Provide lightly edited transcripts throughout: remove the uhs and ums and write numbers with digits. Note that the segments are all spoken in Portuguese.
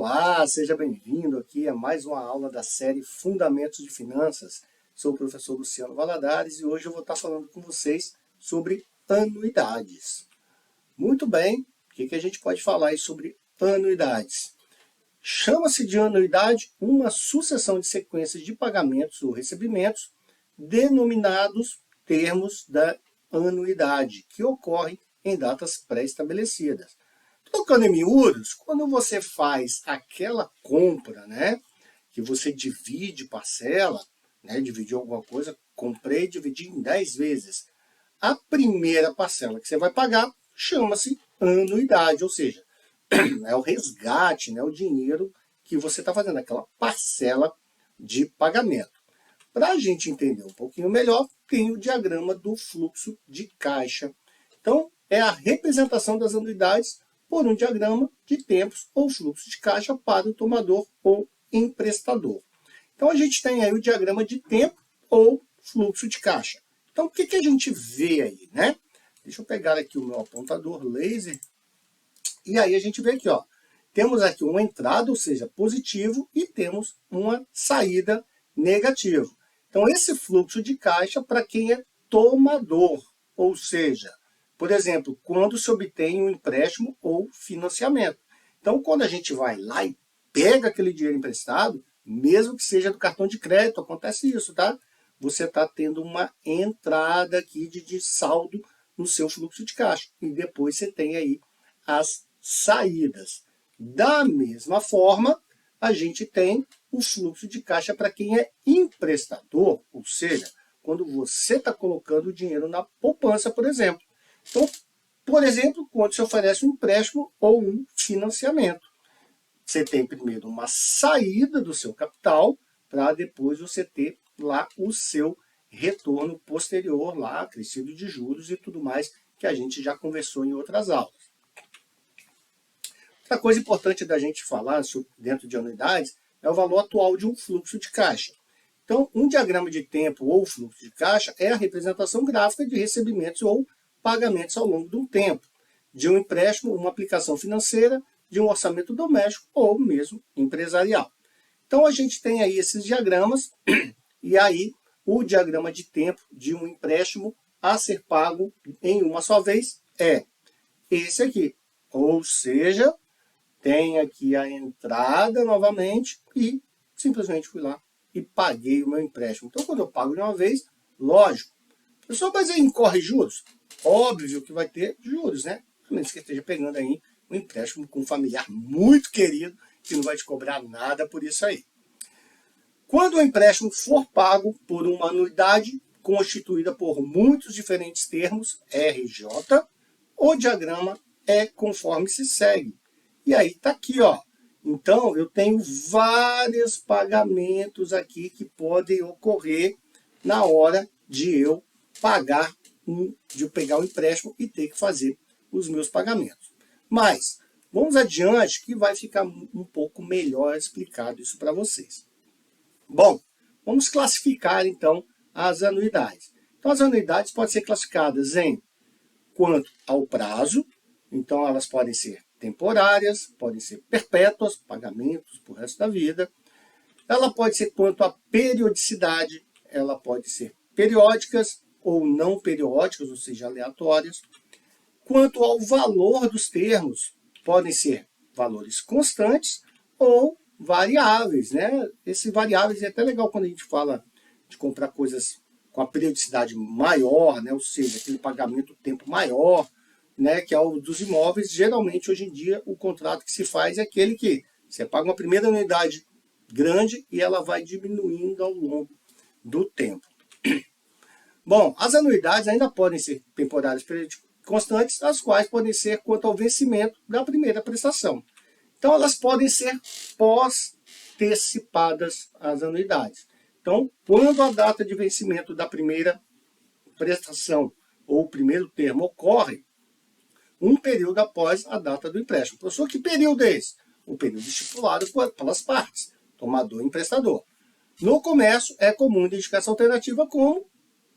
Olá, seja bem-vindo aqui a mais uma aula da série Fundamentos de Finanças. Sou o professor Luciano Valadares e hoje eu vou estar falando com vocês sobre anuidades. Muito bem, o que a gente pode falar aí sobre anuidades? Chama-se de anuidade uma sucessão de sequências de pagamentos ou recebimentos denominados termos da anuidade, que ocorrem em datas pré-estabelecidas. Tocando em miúdos, quando você faz aquela compra, né, que você divide parcela, né, dividiu alguma coisa, comprei e dividi em 10 vezes. A primeira parcela que você vai pagar chama-se anuidade, ou seja, é o resgate, né, o dinheiro que você está fazendo, aquela parcela de pagamento. Para a gente entender um pouquinho melhor, tem o diagrama do fluxo de caixa. Então, é a representação das anuidades por um diagrama de tempos ou fluxo de caixa para o tomador ou emprestador. Então, a gente tem aí o diagrama de tempo ou fluxo de caixa. Então, o que a gente vê aí, né? Deixa eu pegar aqui o meu apontador laser. E aí a gente vê aqui, ó. Temos aqui uma entrada, ou seja, positivo, e temos uma saída negativa. Então, esse fluxo de caixa para quem é tomador, ou seja, por exemplo, quando se obtém um empréstimo ou financiamento. Então, quando a gente vai lá e pega aquele dinheiro emprestado, mesmo que seja do cartão de crédito, acontece isso, tá? Você está tendo uma entrada aqui de saldo no seu fluxo de caixa. E depois você tem aí as saídas. Da mesma forma, a gente tem o fluxo de caixa para quem é emprestador, ou seja, quando você está colocando o dinheiro na poupança, por exemplo. Então, por exemplo, quando se oferece um empréstimo ou um financiamento, você tem primeiro uma saída do seu capital para depois você ter lá o seu retorno posterior, lá, acrescido de juros e tudo mais, que a gente já conversou em outras aulas. Outra coisa importante da gente falar dentro de anuidades é o valor atual de um fluxo de caixa. Então, um diagrama de tempo ou fluxo de caixa é a representação gráfica de recebimentos ou pagamentos ao longo de um tempo, de um empréstimo, uma aplicação financeira, de um orçamento doméstico ou mesmo empresarial. Então, a gente tem aí esses diagramas, e aí o diagrama de tempo de um empréstimo a ser pago em uma só vez é esse aqui. Ou seja, tem aqui a entrada novamente e simplesmente fui lá e paguei o meu empréstimo. Então, quando eu pago de uma vez, lógico, pessoal, mas aí incorre juros? Óbvio que vai ter juros, né? A menos que esteja pegando aí um empréstimo com um familiar muito querido que não vai te cobrar nada por isso aí. Quando o empréstimo for pago por uma anuidade constituída por muitos diferentes termos, RJ, o diagrama é conforme se segue. E aí tá aqui, ó. Então, eu tenho vários pagamentos aqui que podem ocorrer na hora de eu pagar, de eu pegar o empréstimo e ter que fazer os meus pagamentos. Mas, vamos adiante que vai ficar um pouco melhor explicado isso para vocês. Bom, vamos classificar então as anuidades. Então, as anuidades podem ser classificadas em quanto ao prazo, então elas podem ser temporárias, podem ser perpétuas, pagamentos para o resto da vida. Ela pode ser quanto à periodicidade, ela pode ser periódicas ou não periódicas, ou seja, aleatórias. Quanto ao valor dos termos, podem ser valores constantes ou variáveis, né? Esses variáveis é até legal quando a gente fala de comprar coisas com a periodicidade maior, né? Ou seja, aquele pagamento tempo maior, né? Que é o dos imóveis. Geralmente, hoje em dia, o contrato que se faz é aquele que você paga uma primeira anuidade grande e ela vai diminuindo ao longo do tempo. Bom, as anuidades ainda podem ser temporárias constantes, as quais podem ser quanto ao vencimento da primeira prestação. Então, elas podem ser pós-antecipadas as anuidades. Então, quando a data de vencimento da primeira prestação ou o primeiro termo ocorre, um período após a data do empréstimo. Professor, que período é esse? O período estipulado pelas partes, tomador e emprestador. No comércio, é comum identificar essa alternativa como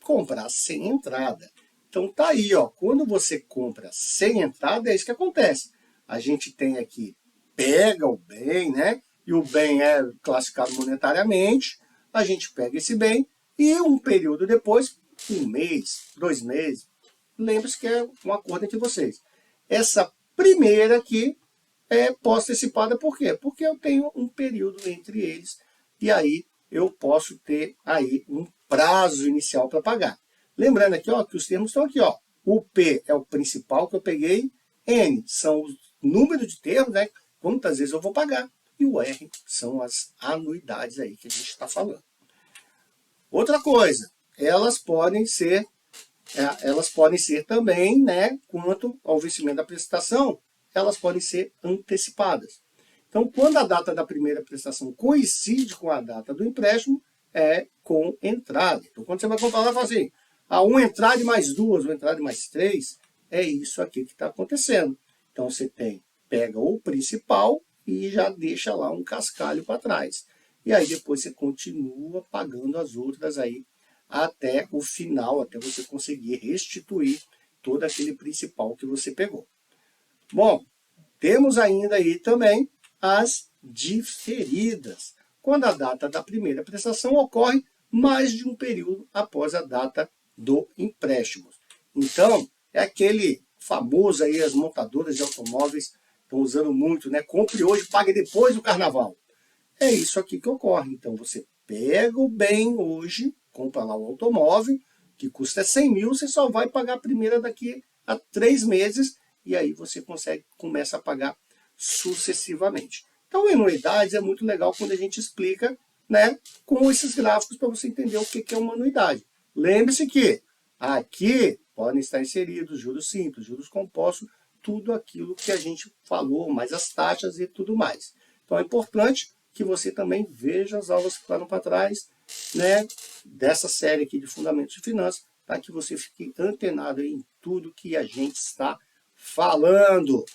comprar sem entrada. Então, tá aí, ó. Quando você compra sem entrada, é isso que acontece. A gente tem aqui pega o bem, né? E o bem é classificado monetariamente, a gente pega esse bem e um período depois, 1 mês, 2 meses, lembre-se que é um acordo entre vocês. Essa primeira aqui é pós-antecipada, por quê? Porque eu tenho um período entre eles e aí eu posso ter aí um prazo inicial para pagar. Lembrando aqui, ó, que os termos estão aqui, ó. O P é o principal que eu peguei, N são os números de termos, né? Quantas vezes eu vou pagar. E o R são as anuidades aí que a gente está falando. Outra coisa, elas podem ser também, né, quanto ao vencimento da prestação, elas podem ser antecipadas. Então, quando a data da primeira prestação coincide com a data do empréstimo, é com entrada. Então, quando você vai comprar lá, fala assim, uma entrada e mais 2, uma entrada e mais 3, é isso aqui que está acontecendo. Então, você pega o principal e já deixa lá um cascalho para trás. E aí depois você continua pagando as outras aí até o final, até você conseguir restituir todo aquele principal que você pegou. Bom, temos ainda aí também as diferidas, quando a data da primeira prestação ocorre mais de um período após a data do empréstimo. Então, é aquele famoso aí, as montadoras de automóveis estão usando muito, né? Compre hoje, pague depois do carnaval. É isso aqui que ocorre. Então, você pega o bem hoje, compra lá o automóvel, que custa 100 mil, você só vai pagar a primeira daqui a 3 meses, e aí você começa a pagar sucessivamente. Então, anuidades é muito legal quando a gente explica, né, com esses gráficos para você entender o que é uma anuidade. Lembre-se que aqui podem estar inseridos juros simples, juros compostos, tudo aquilo que a gente falou, mais as taxas e tudo mais. Então, é importante que você também veja as aulas que ficaram para trás, né, dessa série aqui de Fundamentos de Finanças, para que você fique antenado em tudo que a gente está falando.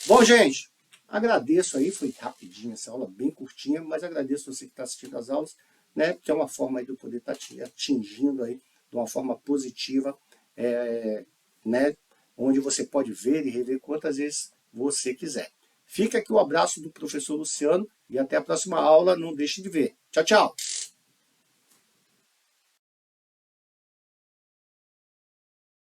Bom, gente, agradeço aí, foi rapidinho essa aula, bem curtinha, mas agradeço você que está assistindo as aulas, né, que é uma forma aí de eu poder estar atingindo aí de uma forma positiva, né, onde você pode ver e rever quantas vezes você quiser. Fica aqui o abraço do professor Luciano e até a próxima aula, não deixe de ver. Tchau, tchau!